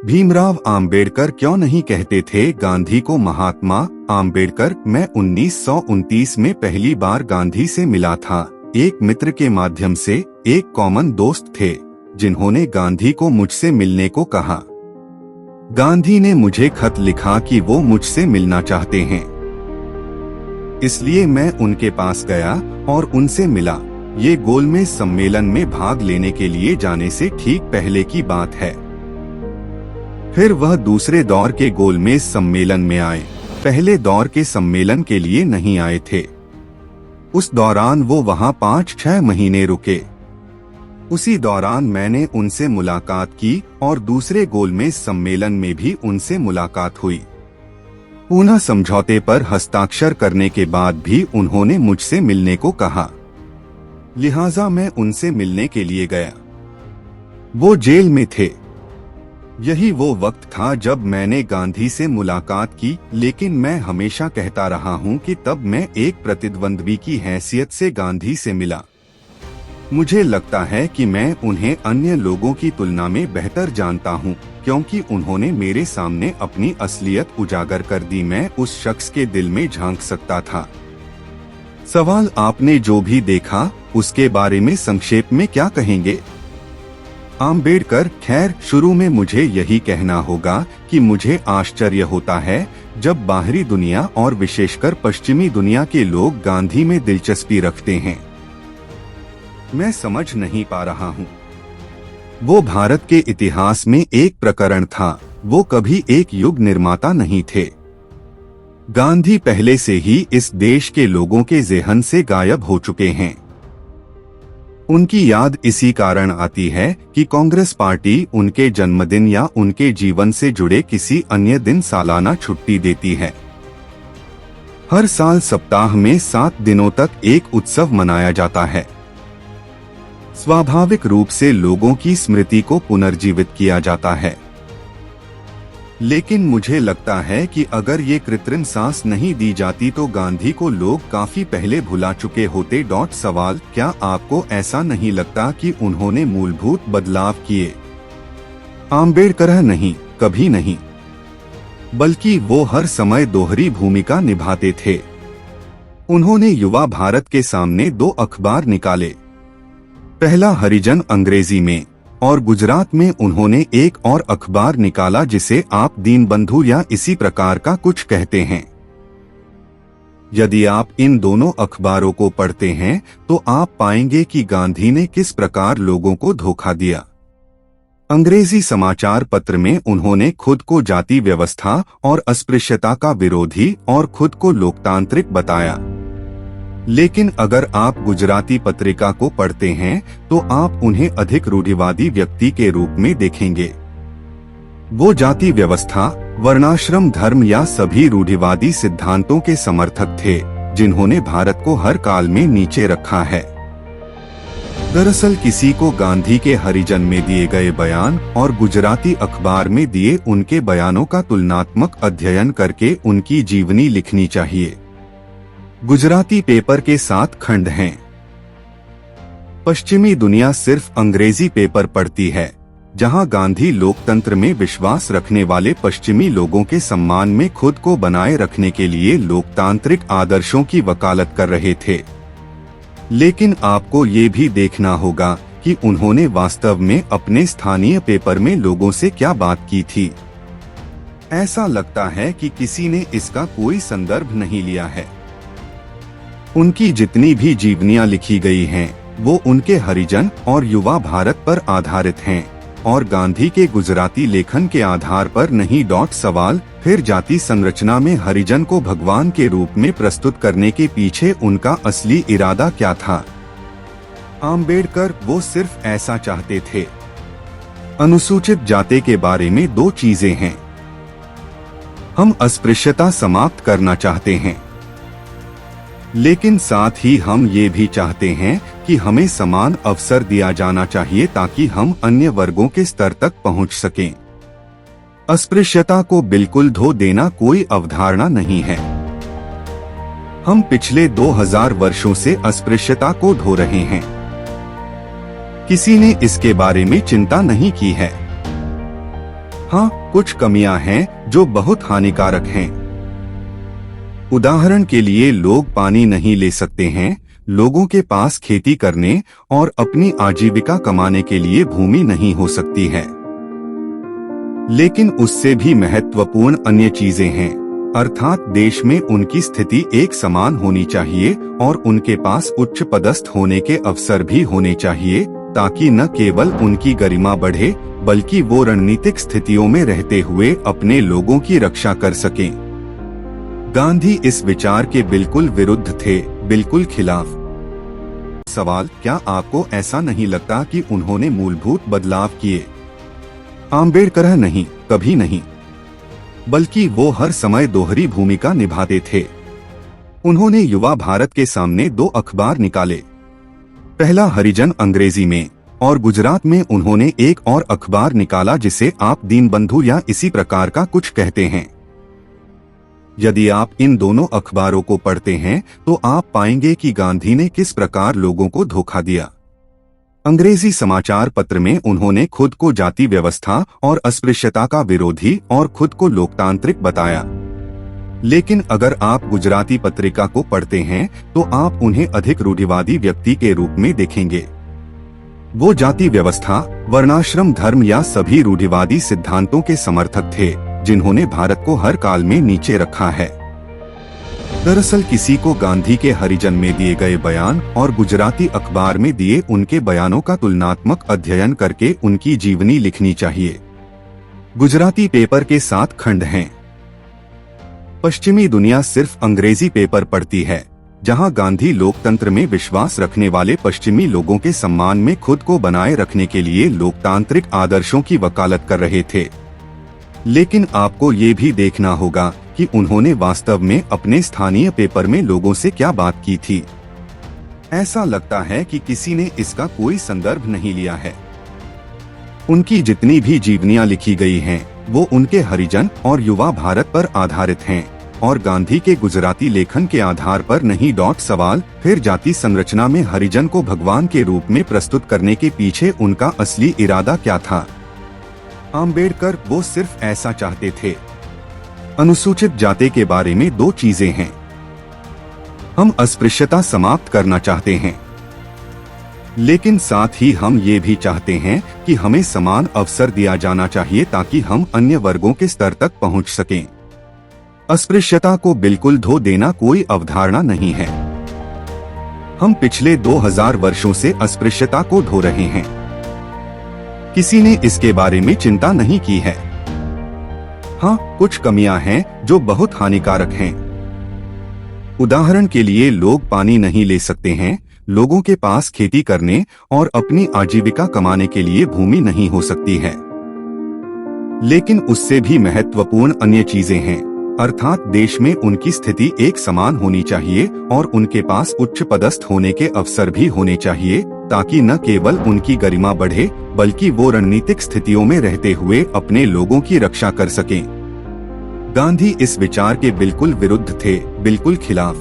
भीमराव आम्बेडकर क्यों नहीं कहते थे गांधी को महात्मा आम्बेडकर? मैं 1929 में पहली बार गांधी से मिला था, एक मित्र के माध्यम से। एक कॉमन दोस्त थे जिन्होंने गांधी को मुझसे मिलने को कहा। गांधी ने मुझे खत लिखा कि वो मुझसे मिलना चाहते हैं, इसलिए मैं उनके पास गया और उनसे मिला। ये गोलमेज सम्मेलन में भाग लेने के लिए जाने से ठीक पहले की बात है। फिर वह दूसरे दौर के गोलमेज सम्मेलन में आए, पहले दौर के सम्मेलन के लिए नहीं आए थे। उस दौरान वो वहां 5-6 महीने रुके। उसी दौरान मैंने उनसे मुलाकात की और दूसरे गोलमेज सम्मेलन में भी उनसे मुलाकात हुई। पुनः समझौते पर हस्ताक्षर करने के बाद भी उन्होंने मुझसे मिलने को कहा, लिहाजा मैं उनसे मिलने के लिए गया। वो जेल में थे। यही वो वक्त था जब मैंने गांधी से मुलाकात की, लेकिन मैं हमेशा कहता रहा हूं कि तब मैं एक प्रतिद्वंद्वी की हैसियत से गांधी से मिला। मुझे लगता है कि मैं उन्हें अन्य लोगों की तुलना में बेहतर जानता हूं, क्योंकि उन्होंने मेरे सामने अपनी असलियत उजागर कर दी। मैं उस शख्स के दिल में झांक सकता था। सवाल, आपने जो भी देखा उसके बारे में संक्षेप में क्या कहेंगे? आम्बेडकर, खैर, शुरू में मुझे यही कहना होगा कि मुझे आश्चर्य होता है जब बाहरी दुनिया और विशेषकर पश्चिमी दुनिया के लोग गांधी में दिलचस्पी रखते हैं। मैं समझ नहीं पा रहा हूँ। वो भारत के इतिहास में एक प्रकरण था, वो कभी एक युग निर्माता नहीं थे। गांधी पहले से ही इस देश के लोगों के ज़हन से गायब हो चुके हैं। उनकी याद इसी कारण आती है कि कांग्रेस पार्टी उनके जन्मदिन या उनके जीवन से जुड़े किसी अन्य दिन सालाना छुट्टी देती है। हर साल सप्ताह में 7 दिनों तक एक उत्सव मनाया जाता है। स्वाभाविक रूप से लोगों की स्मृति को पुनर्जीवित किया जाता है। लेकिन मुझे लगता है कि अगर ये कृत्रिम सांस नहीं दी जाती तो गांधी को लोग काफी पहले भुला चुके होते। सवाल, क्या आपको ऐसा नहीं लगता कि उन्होंने मूलभूत बदलाव किए? आम्बेडकर नहीं, कभी नहीं, बल्कि वो हर समय दोहरी भूमिका निभाते थे। उन्होंने युवा भारत के सामने 2 अखबार निकाले, पहला हरिजन अंग्रेजी में और गुजरात में उन्होंने एक और अखबार निकाला जिसे आप दीनबंधु या इसी प्रकार का कुछ कहते हैं। यदि आप इन दोनों अखबारों को पढ़ते हैं तो आप पाएंगे कि गांधी ने किस प्रकार लोगों को धोखा दिया। अंग्रेजी समाचार पत्र में उन्होंने खुद को जाति व्यवस्था और अस्पृश्यता का विरोधी और खुद को लोकतांत्रिक बताया। लेकिन अगर आप गुजराती पत्रिका को पढ़ते हैं तो आप उन्हें अधिक रूढ़िवादी व्यक्ति के रूप में देखेंगे। वो जाति व्यवस्था, वर्णाश्रम धर्म या सभी रूढ़िवादी सिद्धांतों के समर्थक थे जिन्होंने भारत को हर काल में नीचे रखा है। दरअसल किसी को गांधी के हरिजन में दिए गए बयान और गुजराती अखबार में दिए उनके बयानों का तुलनात्मक अध्ययन करके उनकी जीवनी लिखनी चाहिए। गुजराती पेपर के 7 खंड हैं। पश्चिमी दुनिया सिर्फ अंग्रेजी पेपर पढ़ती है, जहां गांधी लोकतंत्र में विश्वास रखने वाले पश्चिमी लोगों के सम्मान में खुद को बनाए रखने के लिए लोकतांत्रिक आदर्शों की वकालत कर रहे थे। लेकिन आपको ये भी देखना होगा कि उन्होंने वास्तव में अपने स्थानीय पेपर में लोगों से क्या बात की थी। ऐसा लगता है कि किसी ने इसका कोई संदर्भ नहीं लिया है। उनकी जितनी भी जीवनियां लिखी गई हैं, वो उनके हरिजन और युवा भारत पर आधारित हैं और गांधी के गुजराती लेखन के आधार पर नहीं। सवाल, फिर जाति संरचना में हरिजन को भगवान के रूप में प्रस्तुत करने के पीछे उनका असली इरादा क्या था? आम्बेडकर, वो सिर्फ ऐसा चाहते थे। अनुसूचित जाति के बारे में 2 चीजें हैं। हम अस्पृश्यता समाप्त करना चाहते हैं, लेकिन साथ ही हम ये भी चाहते हैं कि हमें समान अवसर दिया जाना चाहिए ताकि हम अन्य वर्गों के स्तर तक पहुंच सकें। अस्पृश्यता को बिल्कुल धो देना कोई अवधारणा नहीं है। हम पिछले 2000 वर्षों से अस्पृश्यता को धो रहे हैं। किसी ने इसके बारे में चिंता नहीं की है। हाँ, कुछ कमियां हैं जो बहुत हानिकारक हैं। उदाहरण के लिए लोग पानी नहीं ले सकते हैं, लोगों के पास खेती करने और अपनी आजीविका कमाने के लिए भूमि नहीं हो सकती है। लेकिन उससे भी महत्वपूर्ण अन्य चीजें हैं, अर्थात देश में उनकी स्थिति एक समान होनी चाहिए और उनके पास उच्च पदस्थ होने के अवसर भी होने चाहिए, ताकि न केवल उनकी गरिमा बढ़े बल्कि वो रणनीतिक स्थितियों में रहते हुए अपने लोगों की रक्षा कर सकें। गांधी इस विचार के बिल्कुल विरुद्ध थे, बिल्कुल खिलाफ। सवाल, क्या आपको ऐसा नहीं लगता कि उन्होंने मूलभूत बदलाव किए? आम्बेडकर नहीं, कभी नहीं, बल्कि वो हर समय दोहरी भूमिका निभाते थे। उन्होंने युवा भारत के सामने 2 अखबार निकाले, पहला हरिजन अंग्रेजी में और गुजरात में उन्होंने एक और अखबार निकाला जिसे आप दीनबंधु या इसी प्रकार का कुछ कहते हैं। यदि आप इन दोनों अखबारों को पढ़ते हैं तो आप पाएंगे कि गांधी ने किस प्रकार लोगों को धोखा दिया। अंग्रेजी समाचार पत्र में उन्होंने खुद को जाति व्यवस्था और अस्पृश्यता का विरोधी और खुद को लोकतांत्रिक बताया, लेकिन अगर आप गुजराती पत्रिका को पढ़ते हैं तो आप उन्हें अधिक रूढ़िवादी व्यक्ति के रूप में देखेंगे। वो जाति व्यवस्था, वर्णाश्रम धर्म या सभी रूढ़िवादी सिद्धांतों के समर्थक थे जिन्होंने भारत को हर काल में नीचे रखा है। दरअसल किसी को गांधी के हरिजन में दिए गए बयान और गुजराती अखबार में दिए उनके बयानों का तुलनात्मक अध्ययन करके उनकी जीवनी लिखनी चाहिए। गुजराती पेपर के 7 खंड हैं। पश्चिमी दुनिया सिर्फ अंग्रेजी पेपर पढ़ती है, जहां गांधी लोकतंत्र में विश्वास रखने वाले पश्चिमी लोगों के सम्मान में खुद को बनाए रखने के लिए लोकतांत्रिक आदर्शों की वकालत कर रहे थे। लेकिन आपको ये भी देखना होगा कि उन्होंने वास्तव में अपने स्थानीय पेपर में लोगों से क्या बात की थी। ऐसा लगता है कि किसी ने इसका कोई संदर्भ नहीं लिया है। उनकी जितनी भी जीवनियां लिखी गई हैं, वो उनके हरिजन और युवा भारत पर आधारित हैं और गांधी के गुजराती लेखन के आधार पर नहीं। सवाल, फिर जाति संरचना में हरिजन को भगवान के रूप में प्रस्तुत करने के पीछे उनका असली इरादा क्या था? आम्बेडकर वो सिर्फ ऐसा चाहते थे। अनुसूचित जाति के बारे में 2 चीजें हैं। हम अस्पृश्यता समाप्त करना चाहते हैं, लेकिन साथ ही हम ये भी चाहते हैं कि हमें समान अवसर दिया जाना चाहिए ताकि हम अन्य वर्गों के स्तर तक पहुंच सकें। अस्पृश्यता को बिल्कुल धो देना कोई अवधारणा नहीं है। हम पिछले 2000 वर्षों से अस्पृश्यता को धो रहे हैं। किसी ने इसके बारे में चिंता नहीं की है। हाँ, कुछ कमियां हैं जो बहुत हानिकारक हैं। उदाहरण के लिए लोग पानी नहीं ले सकते हैं, लोगों के पास खेती करने और अपनी आजीविका कमाने के लिए भूमि नहीं हो सकती है। लेकिन उससे भी महत्वपूर्ण अन्य चीजें हैं, अर्थात देश में उनकी स्थिति एक समान होनी चाहिए और उनके पास उच्च पदस्थ होने के अवसर भी होने चाहिए, ताकि न केवल उनकी गरिमा बढ़े बल्कि वो रणनीतिक स्थितियों में रहते हुए अपने लोगों की रक्षा कर सकें। गांधी इस विचार के बिल्कुल विरुद्ध थे, बिल्कुल खिलाफ।